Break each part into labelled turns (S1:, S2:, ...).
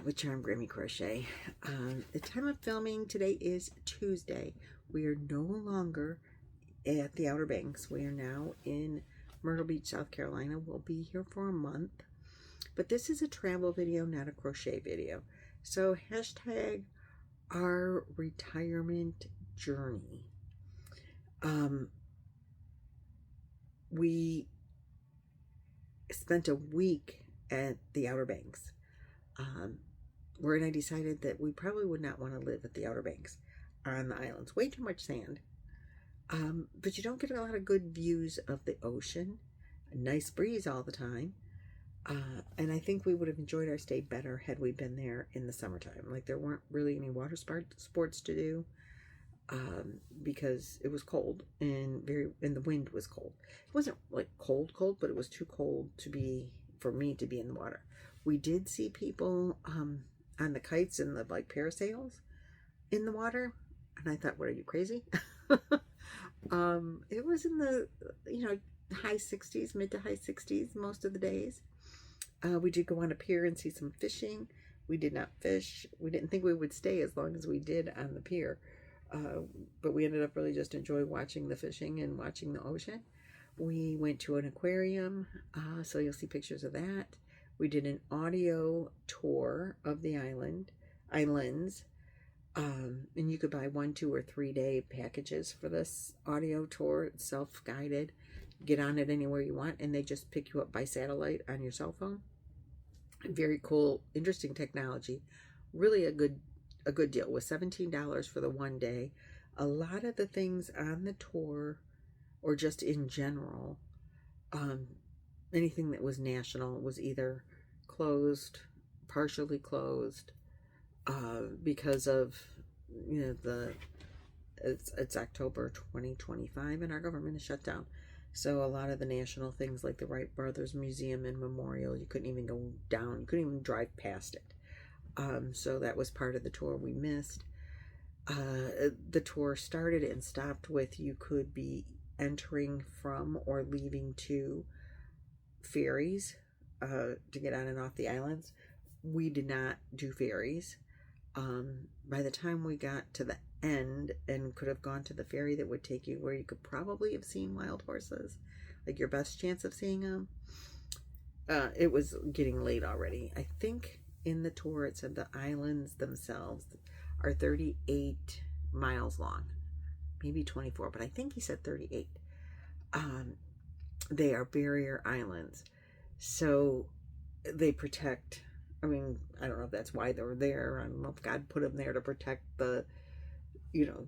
S1: with Charm Grammy Crochet. The time of filming today is Tuesday. We are no longer at the Outer Banks. We are now in Myrtle Beach, South Carolina. We'll be here for a month. But this is a travel video, not a crochet video. So hashtag our retirement journey. We spent a week at the Outer Banks. Where I decided that we probably would not want to live at the Outer Banks on the islands. Way too much sand. But you don't get a lot of good views of the ocean. A nice breeze all the time. And I think we would have enjoyed our stay better had we been there in the summertime. Like, there weren't really any water sports to do. Because it was cold and the wind was cold. It wasn't like cold, but it was too cold for me to be in the water. We did see people on the kites and the like parasails in the water, and I thought, what, are you crazy? It was in the high 60s, mid to high 60s most of the days. We did go on a pier and see some fishing. We did not fish. We didn't think we would stay as long as we did on the pier. But we ended up really just enjoying watching the fishing and watching the ocean. We went to an aquarium, so you'll see pictures of that. We did an audio tour of the islands, and you could buy 1, 2, or 3 day packages for this audio tour. It's self-guided. Get on it anywhere you want, and they just pick you up by satellite on your cell phone. Very cool, interesting technology. Really a good deal. With $17 for the 1 day. A lot of the things on the tour, or just in general, anything that was national was either closed, partially closed, because of it's October 2025 and our government is shut down. So a lot of the national things like the Wright Brothers Museum and Memorial, you couldn't even go down, you couldn't even drive past it. So that was part of the tour we missed. The tour started and stopped with you could be entering from or leaving to ferries to get on and off the islands. We did not do ferries. By the time we got to the end and could have gone to the ferry that would take you where you could probably have seen wild horses, like your best chance of seeing them, it was getting late already. I think in the tour it said the islands themselves are 38 miles long, maybe 24, but I think he said 38. They are barrier islands, so they protect, I don't know if that's why they were there. I don't know if God put them there to protect the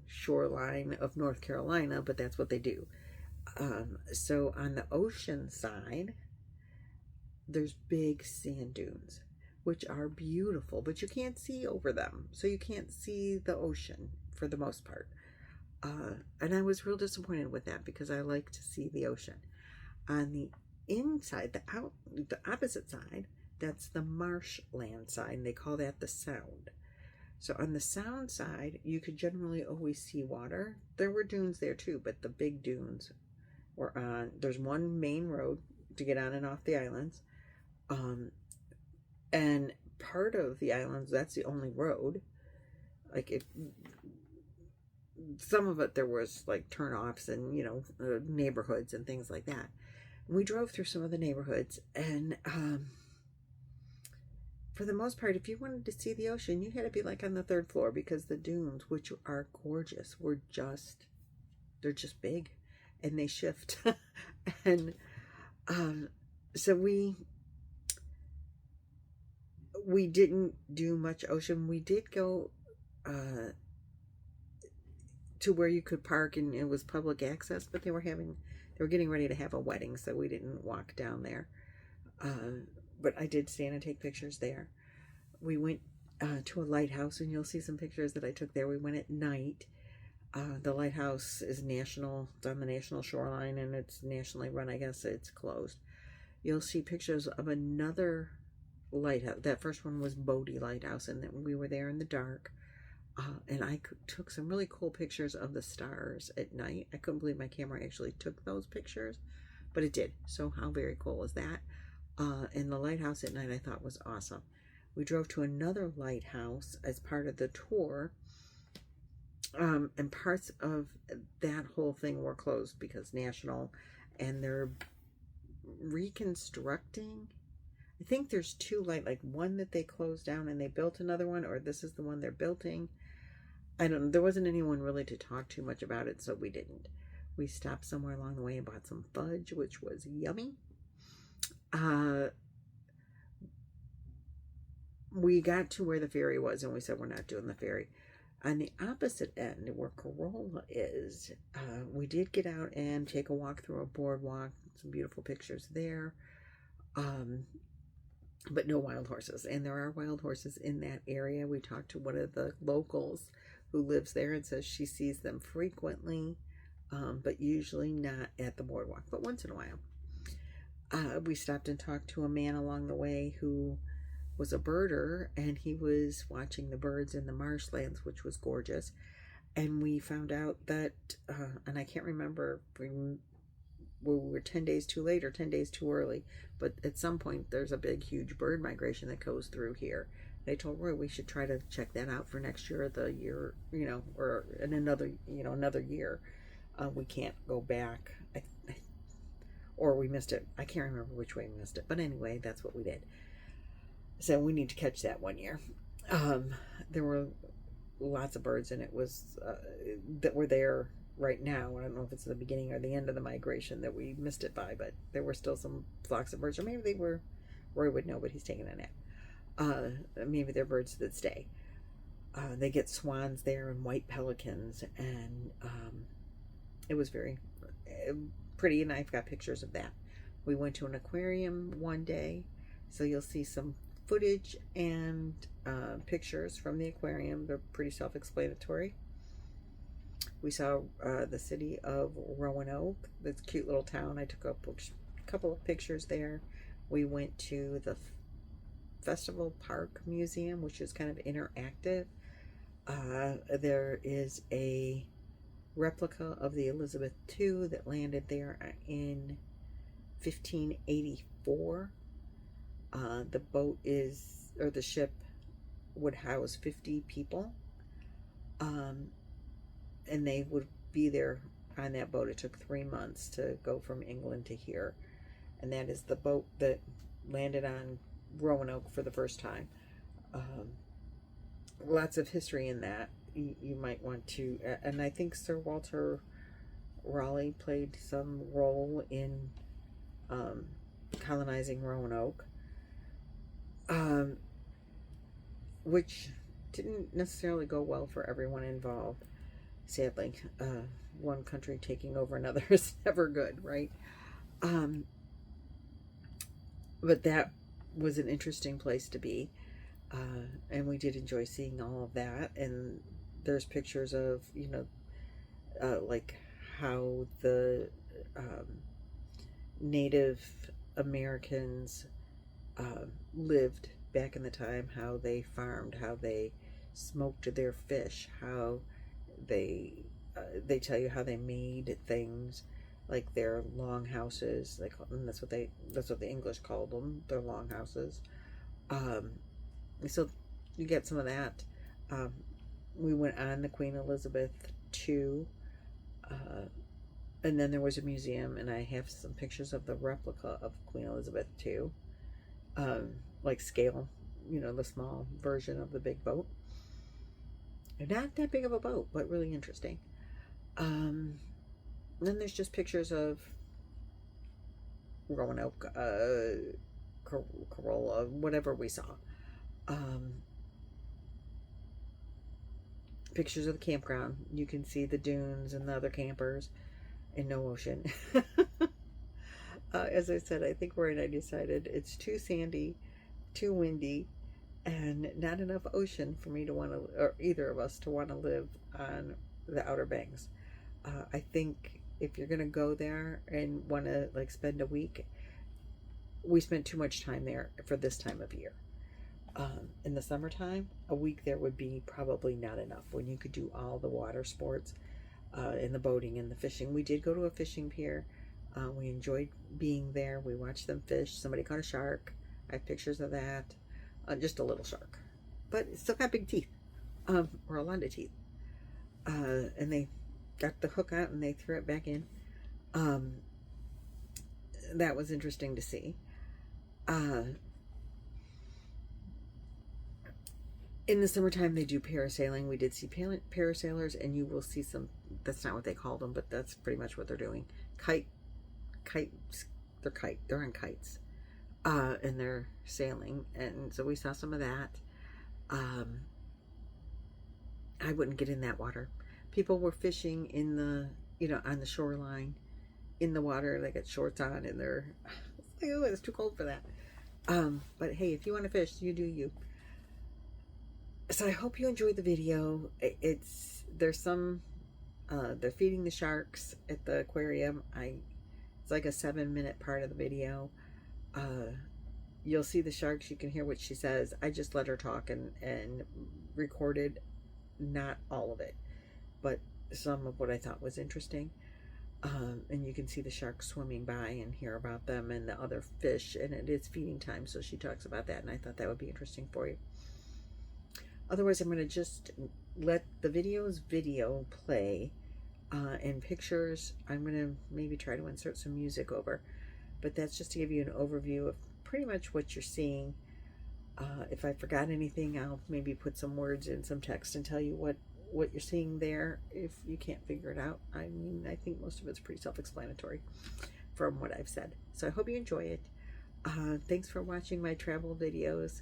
S1: shoreline of North Carolina, but that's what they do. So on the ocean side, there's big sand dunes, which are beautiful, but you can't see over them. So you can't see the ocean for the most part. And I was real disappointed with that because I like to see the ocean. On the inside, the opposite side, that's the marshland side, and they call that the Sound. So on the Sound side, you could generally always see water. There were dunes there too, but the big dunes were there's one main road to get on and off the islands. And part of the islands, that's the only road. Like, some of it there was like turnoffs and neighborhoods and things like that. And we drove through some of the neighborhoods, and for the most part, if you wanted to see the ocean, you had to be like on the 3rd floor, because the dunes, which are gorgeous, they're just big and they shift. And so we didn't do much ocean. We did go to where you could park, and it was public access, but they were getting ready to have a wedding, so we didn't walk down there. But I did stand and take pictures there. We went to a lighthouse, and you'll see some pictures that I took there. We went at night. The lighthouse is national. It's on the national shoreline, and it's nationally run. I guess it's closed. You'll see pictures of another lighthouse. That first one was Bodie Lighthouse, and we were there in the dark. And I took some really cool pictures of the stars at night. I couldn't believe my camera actually took those pictures, but it did. So how very cool is that? And the lighthouse at night I thought was awesome. We drove to another lighthouse as part of the tour. And parts of that whole thing were closed because national, and they're reconstructing. I think there's two like one that they closed down and they built another one, or this is the one they're building. I don't know. There wasn't anyone really to talk too much about it, so we didn't. We stopped somewhere along the way and bought some fudge, which was yummy. We got to where the ferry was, and we said we're not doing the ferry. On the opposite end, where Corolla is, we did get out and take a walk through a boardwalk. Some beautiful pictures there. But no wild horses. And there are wild horses in that area. We talked to one of the locals who lives there and says she sees them frequently, but usually not at the boardwalk, but once in a while. We stopped and talked to a man along the way who was a birder, and he was watching the birds in the marshlands, which was gorgeous. And we found out that, and I can't remember if we were 10 days too late or 10 days too early, but at some point there's a big, huge bird migration that goes through here. They told Roy we should try to check that out for next year, the year, or in another year. We can't go back, or we missed it. I can't remember which way we missed it, but anyway, that's what we did. So we need to catch that one year. There were lots of birds, and it was that were there right now. I don't know if it's the beginning or the end of the migration that we missed it by, but there were still some flocks of birds, or maybe they were. Roy would know, but he's taking a nap. Maybe they're birds that stay. They get swans there and white pelicans, and it was very pretty, and I've got pictures of that. We went to an aquarium one day, so you'll see some footage and pictures from the aquarium. They're pretty self-explanatory. We saw the city of Roanoke, this cute little town. I took a couple of pictures there. We went to the Festival Park Museum, which is kind of interactive. There is a replica of the Elizabeth II that landed there in 1584. The boat or the ship would house 50 people. And they would be there on that boat. It took 3 months to go from England to here. And that is the boat that landed on Roanoke for the first time. Lots of history in that. You might want to, and I think Sir Walter Raleigh played some role in colonizing Roanoke, which didn't necessarily go well for everyone involved. Sadly, one country taking over another is never good, right? But that was an interesting place to be, and we did enjoy seeing all of that. And there's pictures of, like how the Native Americans lived back in the time, how they farmed, how they smoked their fish, how they tell you how they made things like their long houses, and that's what the English called them, their long houses. So you get some of that. We went on the Queen Elizabeth II, and then there was a museum, and I have some pictures of the replica of Queen Elizabeth II, like scale, the small version of the big boat. Not that big of a boat, but really interesting. Then there's just pictures of Roanoke, Corolla, whatever we saw. Pictures of the campground. You can see the dunes and the other campers, and no ocean. As I said, I think Roy and I decided it's too sandy, too windy, and not enough ocean for me to want to, or either of us to want to live on the Outer Banks. I think if you're going to go there and want to spend a week, we spent too much time there for this time of year. In the summertime, a week there would be probably not enough when you could do all the water sports, and the boating and the fishing. We did go to a fishing pier. We enjoyed being there. We watched them fish. Somebody caught a shark. I have pictures of that. just a little shark, but it still got big teeth, or a lot of teeth. And they got the hook out and they threw it back in. That was interesting to see. In the summertime, they do parasailing. We did see parasailers, and you will see some, that's not what they called them, but that's pretty much what they're doing. They're on kites, and they're sailing, and so we saw some of that. I wouldn't get in that water. People were fishing in the, on the shoreline, in the water. They got shorts on, and they're, oh, it's too cold for that. But hey, if you want to fish, you do you. So I hope you enjoyed the video. There's some, they're feeding the sharks at the aquarium. It's like a 7-minute part of the video. You'll see the sharks. You can hear what she says. I just let her talk and recorded not all of it, but some of what I thought was interesting. And you can see the sharks swimming by and hear about them and the other fish, and it is feeding time, so she talks about that, and I thought that would be interesting for you. Otherwise, I'm going to just let the video play, and pictures. I'm going to maybe try to insert some music over, but that's just to give you an overview of pretty much what you're seeing. If I forgot anything, I'll maybe put some words in some text and tell you what you're seeing there if you can't figure it out. I mean, I think most of it's pretty self-explanatory from what I've said. So I hope you enjoy it. Thanks for watching my travel videos.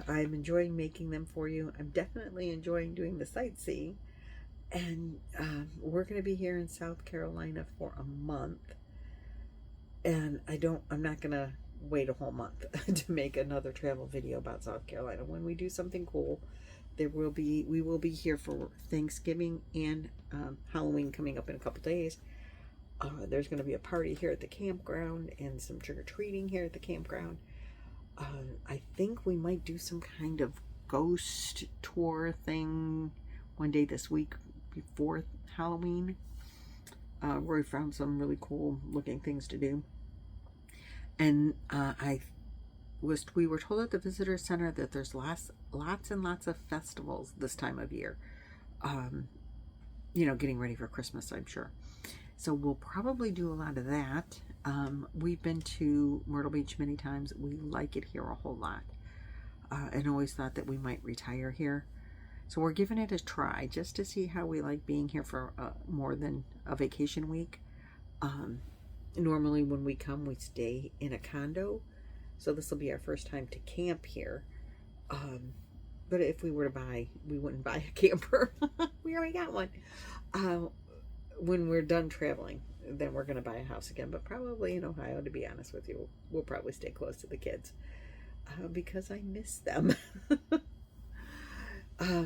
S1: I'm enjoying making them for you. I'm definitely enjoying doing the sightseeing. And we're going to be here in South Carolina for a month. And I'm not going to wait a whole month to make another travel video about South Carolina. When we do something cool, we will be here for Thanksgiving and Halloween coming up in a couple days. There's going to be a party here at the campground and some trick-or-treating here at the campground. I think we might do some kind of ghost tour thing one day this week before Halloween. Roy found some really cool looking things to do. And we were told at the visitor center that there's lots and lots of festivals this time of year. Getting ready for Christmas, I'm sure. So we'll probably do a lot of that. We've been to Myrtle Beach many times. We like it here a whole lot. And always thought that we might retire here. So we're giving it a try just to see how we like being here for more than a vacation week. Normally when we come, we stay in a condo. So this will be our first time to camp here. But if we were to buy, we wouldn't buy a camper. We already got one. When we're done traveling, then we're going to buy a house again. But probably in Ohio, to be honest with you. We'll probably stay close to the kids. Because I miss them.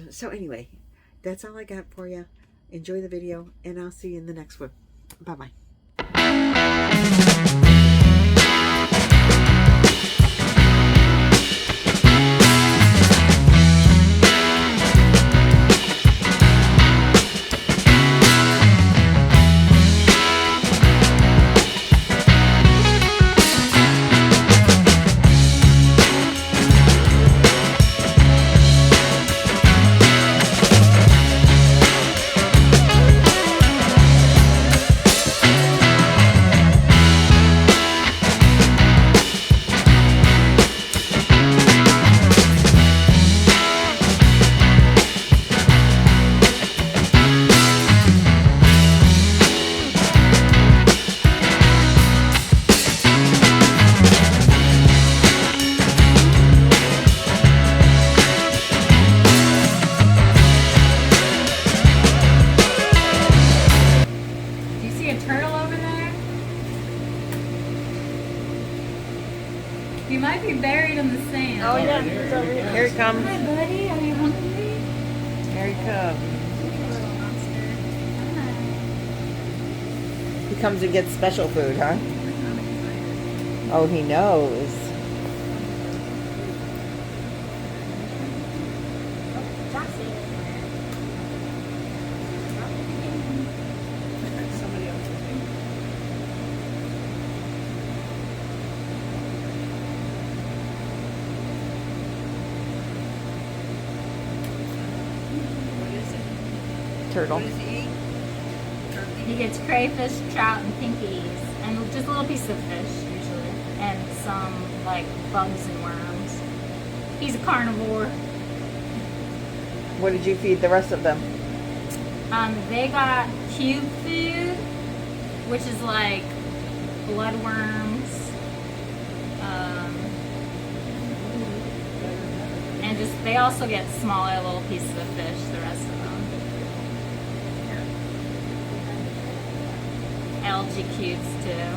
S1: So anyway, that's all I got for you. Enjoy the video, and I'll see you in the next one. Bye-bye.
S2: He might be buried in the sand.
S1: Oh yeah, he's over here. Here he comes.
S2: Hi, buddy. Are you hungry?
S1: Here he comes. He comes and gets special food, huh? Oh, he knows. turtle?
S3: What does he eat?
S2: He gets crayfish, trout, and pinkies, and just little pieces of fish usually, and some like bugs and worms. He's a carnivore.
S1: What did you feed the rest of them?
S2: They got cube food, which is like bloodworms, and just they also get smaller little pieces of fish. The rest of them. Algae cubes too.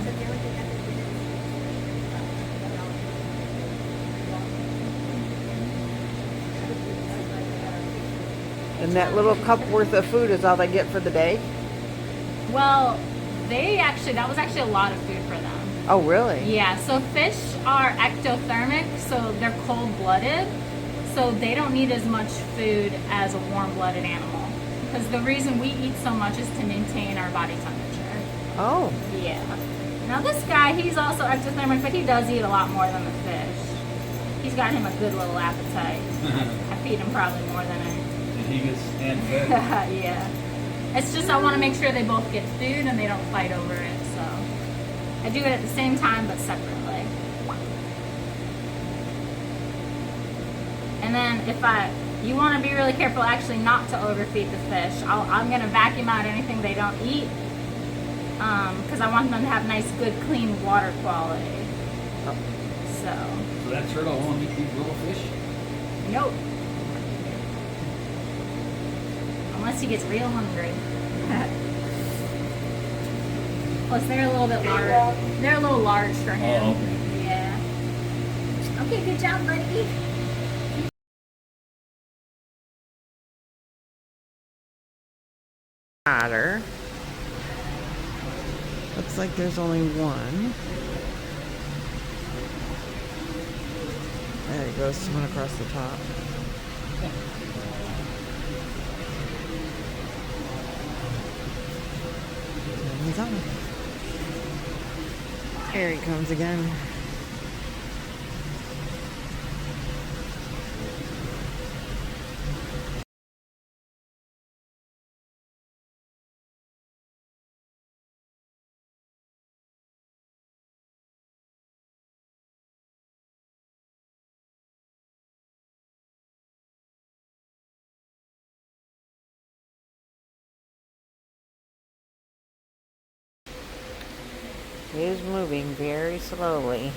S1: And that little cup worth of food is all they get for the day?
S2: Well, that was actually a lot of food for them.
S1: Oh, really?
S2: Yeah, so fish are ectothermic, so they're cold-blooded, so they don't need as much food as a warm-blooded animal. Because the reason we eat so much is to maintain our body temperature.
S1: Oh.
S2: Yeah. Now this guy, he's also ectothermic, but he does eat a lot more than the fish. He's got him a good little appetite. I feed him probably more than I...
S4: He gets hand-fed.
S2: Yeah. It's just I want to make sure they both get food and they don't fight over it, so I do it at the same time but separately. And then you want to be really careful actually not to overfeed the fish. I'm going to vacuum out anything they don't eat because I want them to have nice, good, clean water quality. So
S4: that turtle won't eat these little fish?
S2: nope. Unless he gets real hungry. Plus, they're a little bit large. They're a little large for him.
S4: Oh, okay.
S2: Yeah. Okay, good job, buddy.
S1: Otter. Looks like there's only one. There he goes, swimming across the top. He's on. Here he comes again. He is moving very slowly.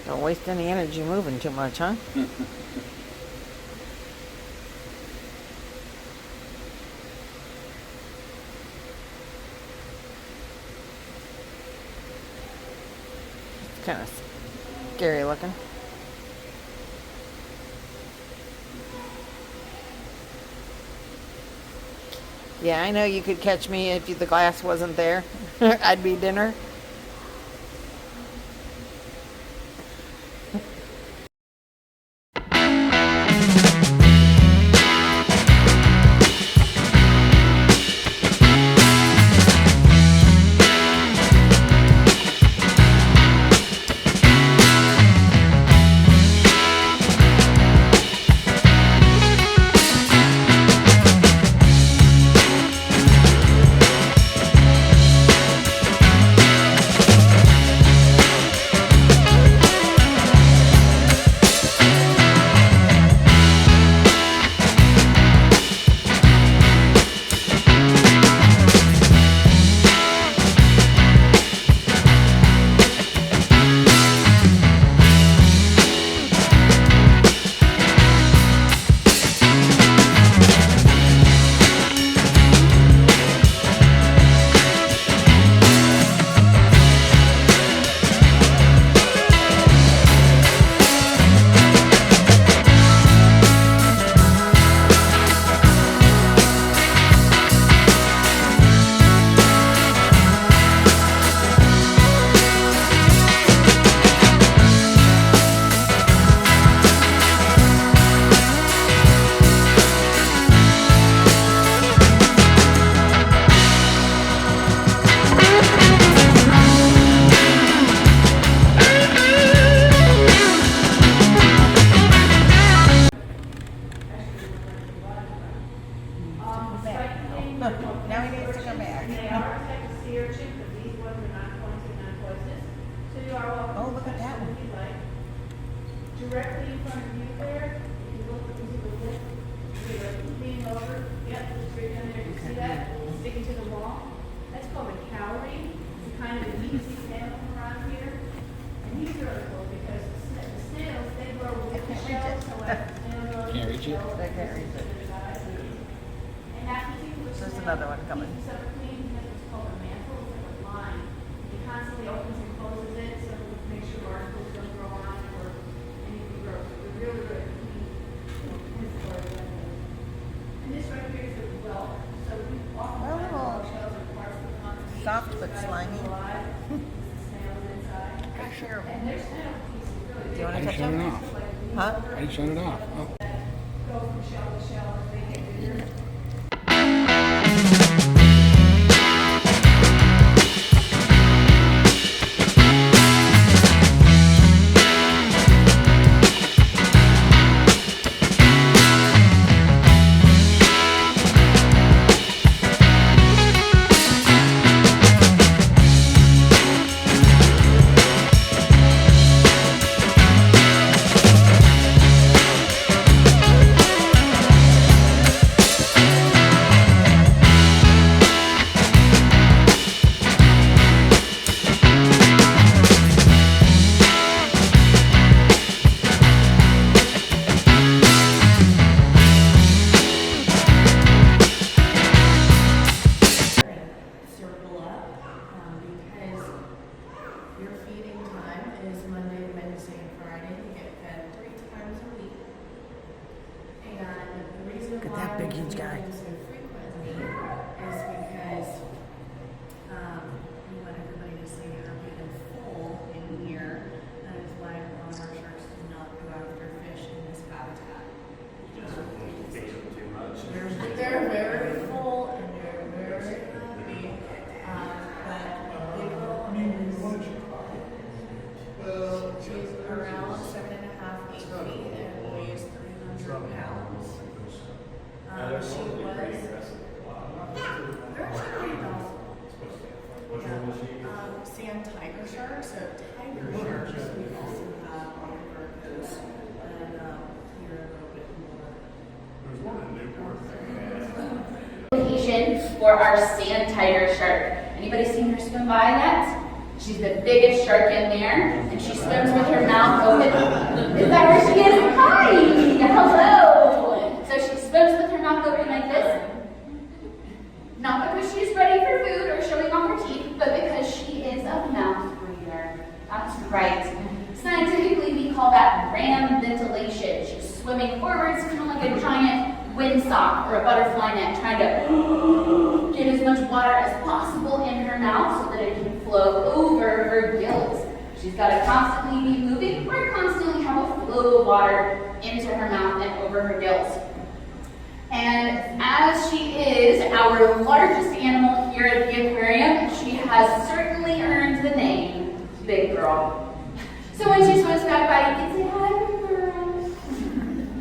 S1: Don't waste any energy moving too much, huh? Kind of scary looking. Yeah, I know you could catch me if the glass wasn't there. I'd be dinner.
S3: directly in front of you there, if you look into the lip, you're like leaning over, yep, straight down there, you see that, sticking to the wall? That's called a cowrie. It's kind of a deep sea snail from around here. And he's really cool because the snails, they grow with the shells, so as the snail grows,
S4: Can't reach it?
S3: the
S5: I can't reach it.
S3: And that particular
S5: There's
S3: snail
S5: another one coming.
S3: keeps himself clean. He has what's called a mantle, it's like a line. He constantly opens and closes it so to make sure articles don't grow on it or anything grows. So they're really, really clean. And this right here is a whelk. So we often find
S5: Oh.
S3: whelk shells are parts of the concrete.
S5: Soft but
S3: Guys
S5: slimy.
S3: alive. The snails inside.
S5: Sure.
S3: And their snail pieces really
S5: Do you want
S4: How
S5: to
S4: do you
S5: touch
S4: shut it
S5: them?
S4: off?
S5: Huh?
S4: How do you shut it off? Oh.
S3: go from shell to shell as they get bigger.
S6: Circle up because your feeding time is Monday, Wednesday, and Friday. You get fed 3 times a week. And the reason
S5: Look at
S6: why
S5: that big,
S6: we
S5: huge
S6: do
S5: guy.
S6: them so frequently is because we want everybody to stay happy and full in here. That is why a lot of our sharks do not go after fish in this habitat. They're very full and they're very happy. But Big Girl she's around 7.5, 8 feet and weighs 300 pounds. She was they're actually pretty docile. Yeah. Sand tiger sharks, so tiger sharks we also have on the Virgos and here a little bit more.
S2: Location for our sand tiger shark. Anybody seen her swim by yet? She's the biggest shark in there, and she swims with her mouth open. Is that where she is? Hi! Hello! So she swims with her mouth open like this. Not because she's ready for food or showing off her teeth, but because she is a mouth breather. That's right. Scientifically, we call that ram ventilation. She's swimming forwards, kind of like a giant windsock or a butterfly net, trying to get as much water as possible in her mouth so that it can flow over her gills. She's got to constantly be moving or constantly have a flow of water into her mouth and over her gills. And as she is our largest animal here at the aquarium, she has certainly earned the name Big Girl. So when she swims back by, you can say, hi, Big Girl.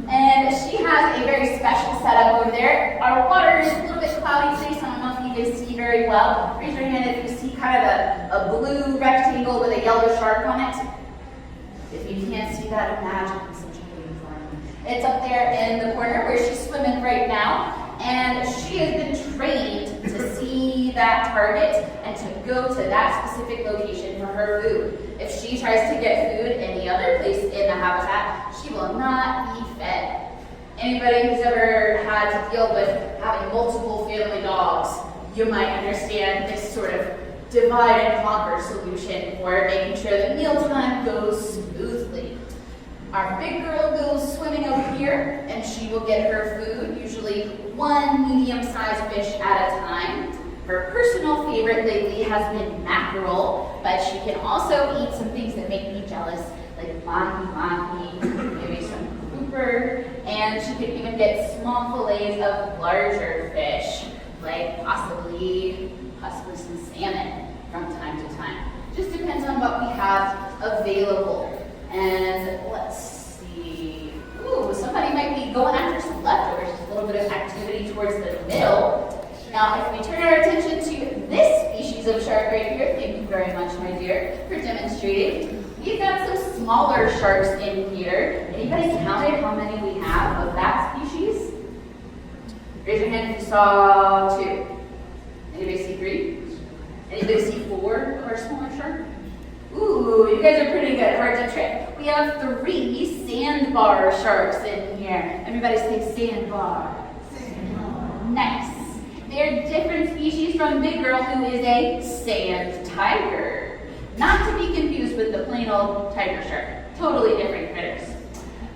S2: And she has a very special setup over there. Our water is a little bit cloudy today, so I don't know if you can see very well. Raise your hand if you see kind of a blue rectangle with a yellow shark on it. If you can't see that, imagine such a uniform. It's up there in the corner where she's swimming right now. And she has been trained to see that target and to go to that specific location for her food. If she tries to get food any other place in the habitat, she will not be fed. Anybody who's ever had to deal with having multiple family dogs, you might understand this sort of divide and conquer solution for making sure that mealtime goes smoothly. Our big girl goes swimming over here, and she will get her food, usually one medium-sized fish at a time. Her personal favorite lately has been mackerel, but she can also eat some things that make me jealous, like mahi, maybe some grouper, and she can even get small fillets of larger fish, like possibly some salmon from time to time. Just depends on what we have available. And let's see. Ooh, somebody might be going after some leftovers. Just a little bit of activity towards the middle. Now, if we turn our attention to this species of shark right here, thank you very much, my dear, for demonstrating. We
S3: We've got some smaller sharks in here. Anybody counted how many we have of that species? Raise your hand if you saw 2. Anybody see 3? Anybody see 4 of our smaller shark? Ooh, you guys are pretty good. Hard to trick. We have 3 sandbar sharks in here. Everybody say sandbar. Nice. They're different species from Big Girl, who is a sand tiger. Not to be confused with the plain old tiger shark. Totally different critters.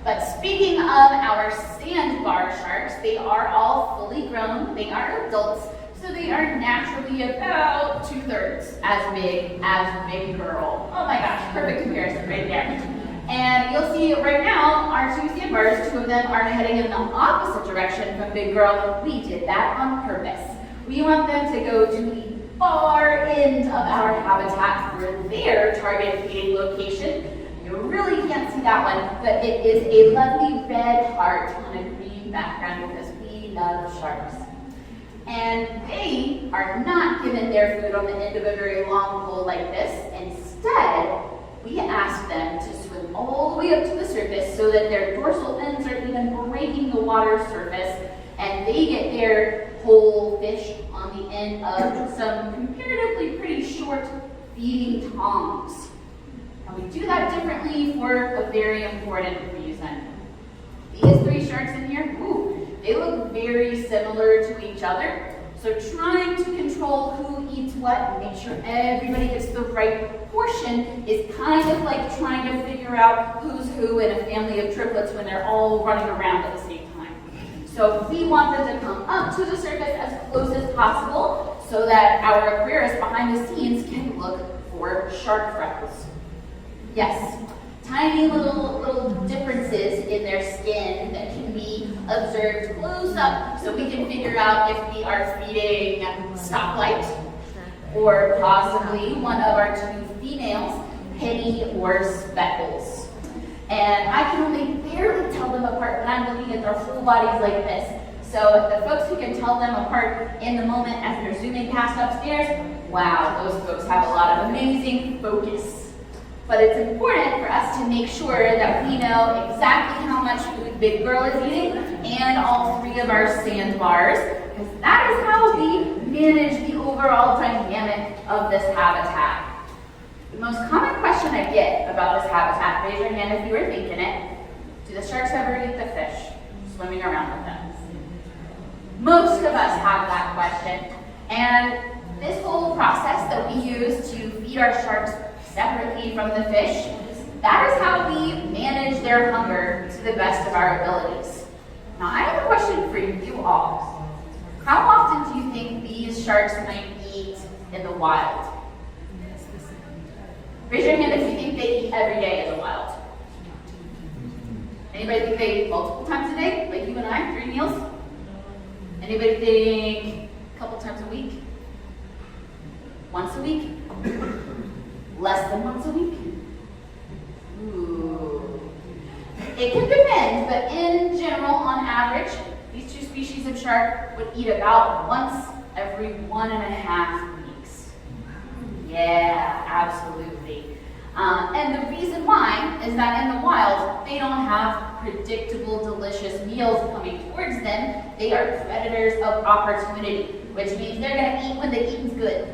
S3: But speaking of our sandbar sharks, they are all fully grown. They are adults, so they are naturally about 2/3 as big as Big Girl. Oh my gosh, perfect comparison right there. And you'll see right now, our 2 sandbars, 2 of them are heading in the opposite direction from Big Girl. We did that on purpose. We want them to go to the far end of our habitat for their target feeding location. You really can't see that one, but it is a lovely red heart on a green background because we love sharks. And they are not given their food on the end of a very long pole like this. Instead, we ask them to swim all the way up to the surface so that their dorsal fins are even breaking the water surface, and they get their whole fish on the end of some comparatively pretty short feeding tongs. And we do that differently for a very important reason. These 3 sharks in here, ooh, they look very similar to each other. So trying to control who eats what and make sure everybody gets the right portion is kind of like trying to figure out who's who in a family of triplets when they're all running around at the same time. So we want them to come up to the surface as close as possible so that our aquarists behind the scenes can look for shark freckles. Yes, tiny little differences in their skin that can be observed close up so we can figure out if we are feeding stoplight or possibly one of our 2 females, penny or speckles. And I can only barely tell them apart when I'm looking at their whole bodies like this. So the folks who can tell them apart in the moment as they're zooming past upstairs, wow, those folks have a lot of amazing focus. But it's important for us to make sure that we know exactly how much food Big Girl is eating and all 3 of our sandbars, because that is how we manage the overall dynamic of this habitat. The most common question I get about this habitat, raise your hand if you were thinking it, do the sharks ever eat the fish swimming around with them? Most of us have that question, and this whole process that we use to feed our sharks separately from the fish, that is how we manage their hunger to the best of our abilities. Now, I have a question for you all. How often do you think these sharks might eat in the wild? Raise your hand if you think they eat every day in the wild. Anybody think they eat multiple times a day, like you and I, 3 meals? Anybody think a couple times a week? Once a week? Less than once a week? Ooh. It can depend, but in general, on average, these 2 species of shark would eat about once every 1.5 weeks. Yeah, absolutely. And the reason why is that in the wild, they don't have predictable, delicious meals coming towards them. They are predators of opportunity, which means they're going to eat when the eating's good.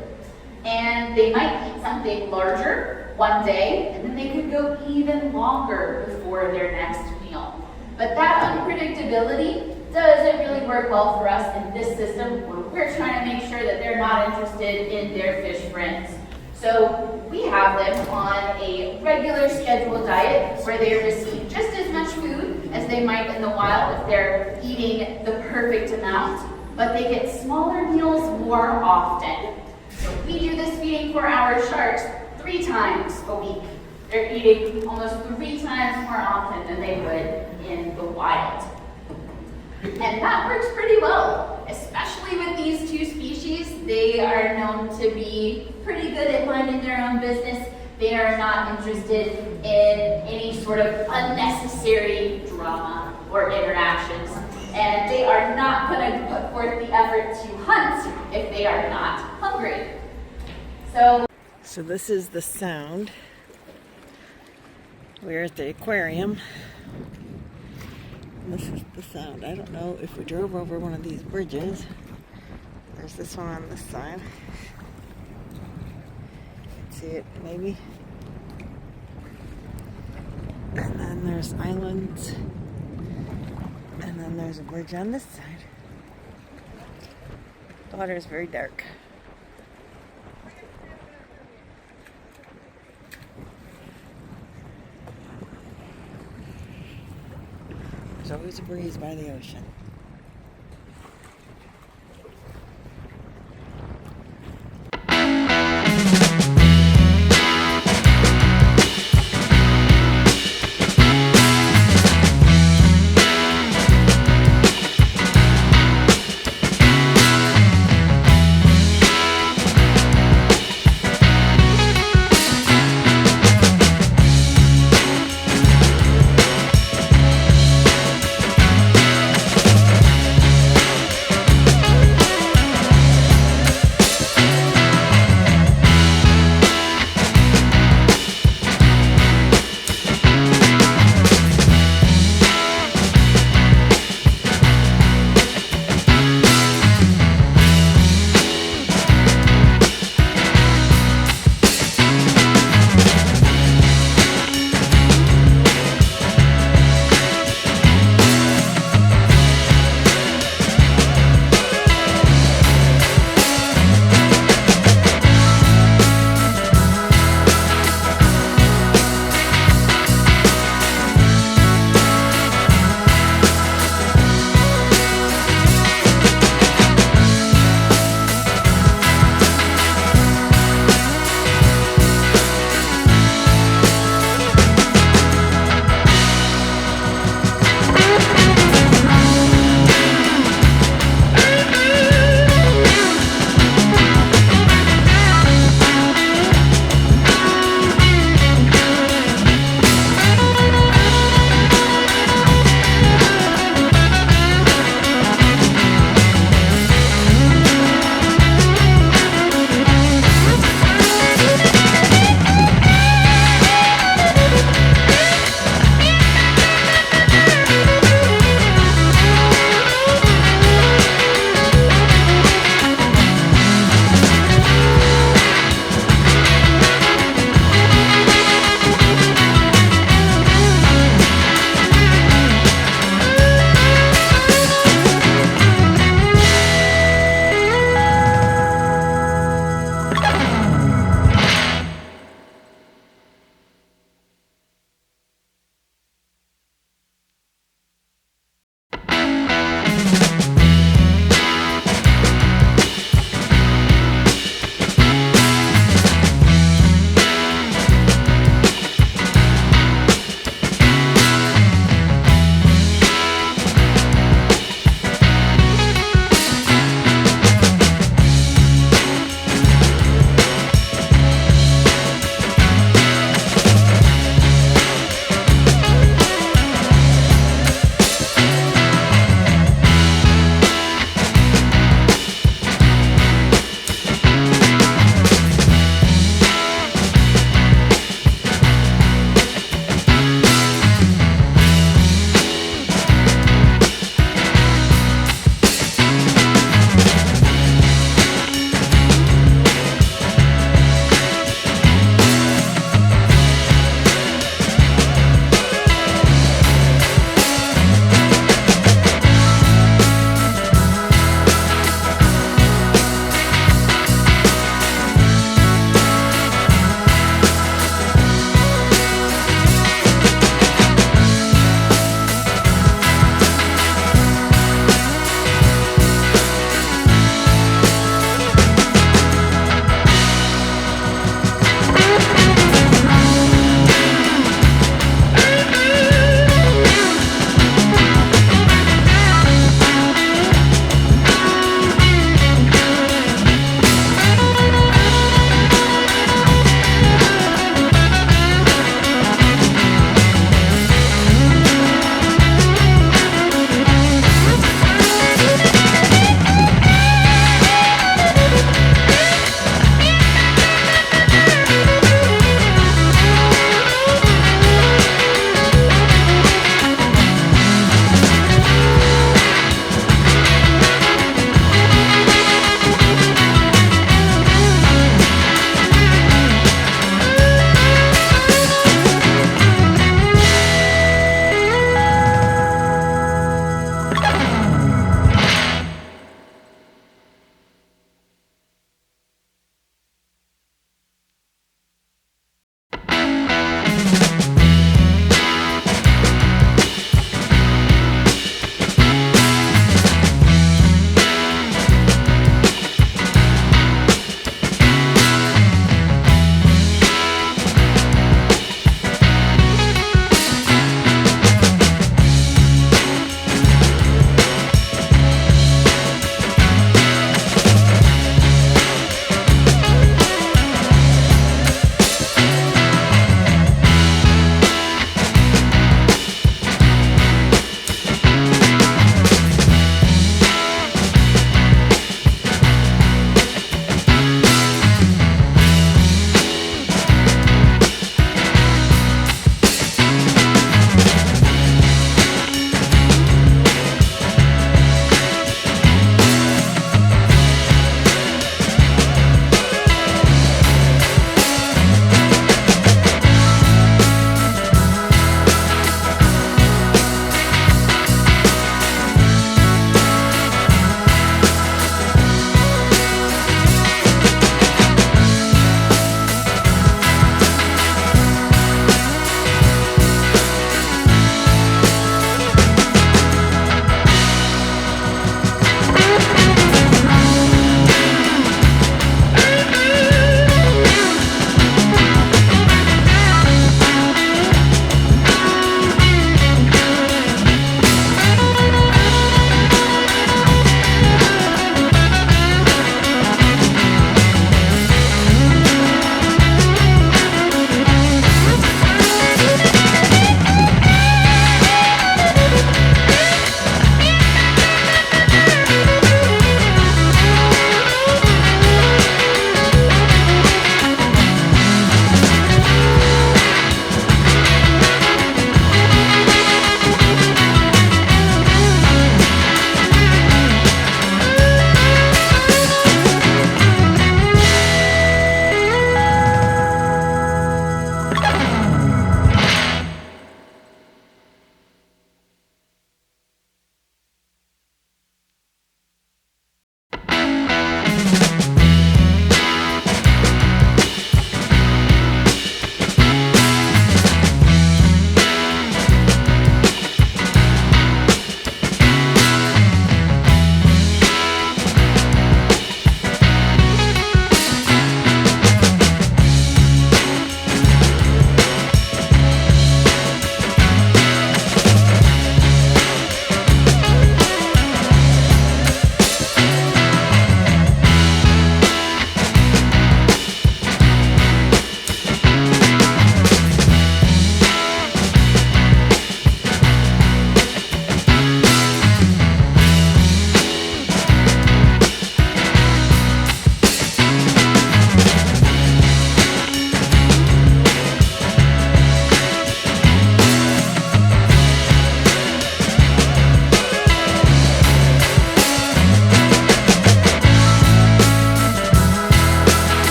S3: And they might eat something larger one day, and then they could go even longer before their next meal. But that unpredictability doesn't really work well for us in this system where we're trying to make sure that they're not interested in their fish friends. So we have them on a regular scheduled diet where they receive just as much food as they might in the wild if they're eating the perfect amount, but they get smaller meals more often. So we do this feeding for our sharks 3 times a week. They're eating almost 3 times more often than they would in the wild. And that works pretty well, especially with these 2 species. They are known to be pretty good at minding their own business. They are not interested in any sort of unnecessary drama or interactions. And they are not going to put forth the effort to hunt if they are not hungry. So
S1: this is the sound We're at the aquarium. This is the sound. I don't know if we drove over one of these bridges. There's this one on this side. See it maybe. And then there's islands. And then there's a bridge on this side. The water is very dark. There's always a breeze by the ocean.